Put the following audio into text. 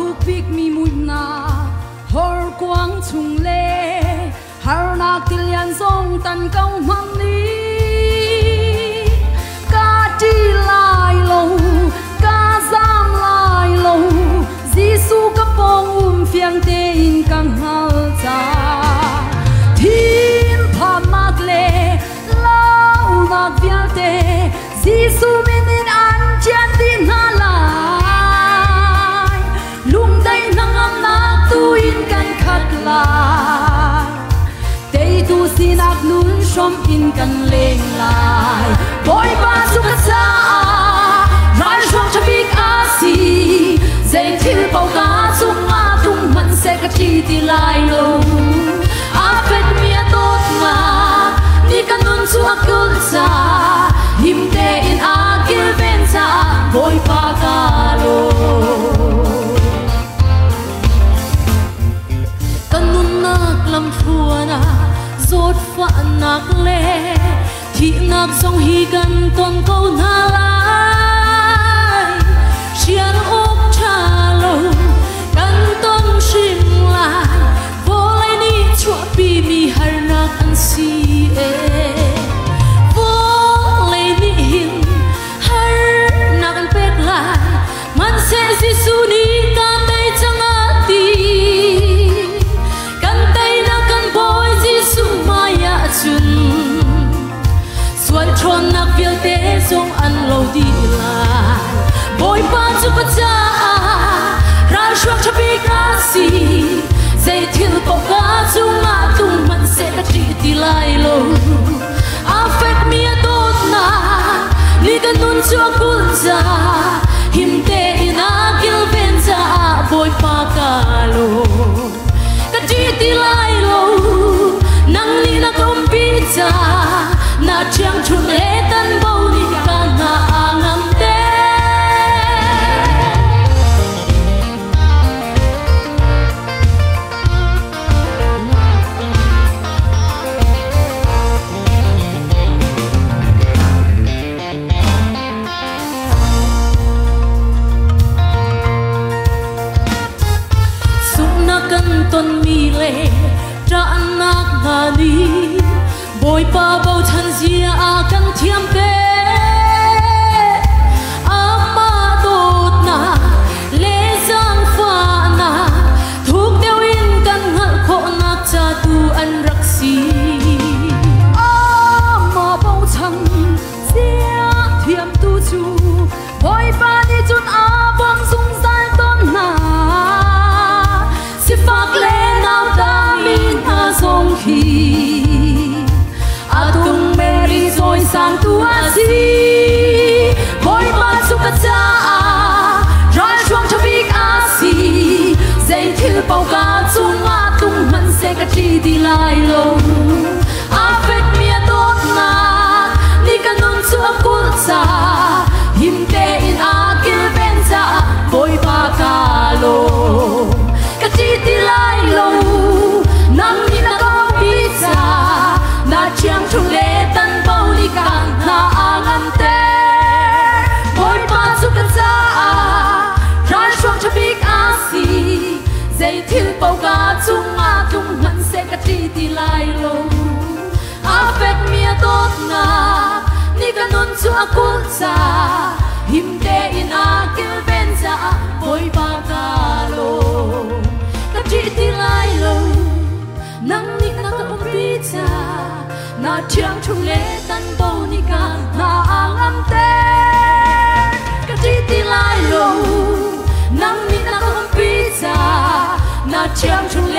thu big mi mui na hor quang chung le har na tilian song tan câu mang ni ca ti lai lo ca giam lai lo Giêsu ka pong phiang te in kang hal cha thiên tham mak le lao nak vial te Giêsu min an chan tin ha lai lung dai nang am na tu in kan khat la te tu sinak nun som in kan leng lai boy ba su ka sa rai shong cha big asi dây thiên bao cá sung ma tung mình sẽ cắt chi ti lai lo a phết mía tốt mà ni kan nun chua kul sa him te in a kil ven sa boy pa ka lo kan nun nak lam phuana zot fa nak le thi nak song hi kan ton câu na lai xian ốc kan ton shin la vô lai ni chua pi mi har nak an si e vô lai ni hin har nak an pek lai man se Giêsu ni kan dai changa ti kan dai na kan boy Giêsu maya chun suan chon nak vial te song an lo di lai boy pa chu pa cha ra shuak cha big asi dây thiên bao cá chung ma tung mình sẽ cắt chi ti lai lo a phết mía tốt na ni kan nun chua kul cha him te in a kil ven cha boy pa ka lo cắt chi ti lai lo nang ni na kom pi cha na chang chun le tan bao ni ka na angam te ton mi le tra nak na ni boy pa bao chan zia a kan thiam te ama tot na le sang fa na thuk deu in kan ngal kho nak cha tu an rak si ama bao chan zia thiam tu chu boy pa ni chun a bang sung san ton na phak le nau ta min ta song khi atung Mary rồi sang tu asi boy ba su ka cha rai chuang cha big asi dây thil bao cá chung ma tung man se ka chi ti lai lo a phết mía tốt na ni kan nun chua kul cha him te in a kil ven cha boy ba ka lo chi ti lai lo nam ni na ko pi cha na chiang chung le tan bao ni ka na angam te boy pa su ka cha rai shong cha big asi dây thil bao cá chung ma tung man se ka chi ti lai lo a phết mía tốt na ni ka nun chua kul cha him te in a kil ven cha boy pa ka lo chi ti lai lo nang ni na ka pi cha na chiang chung le tan bao ni ka na angam te ka chi ti lai lo nang ni na ka pi cha na chiang chung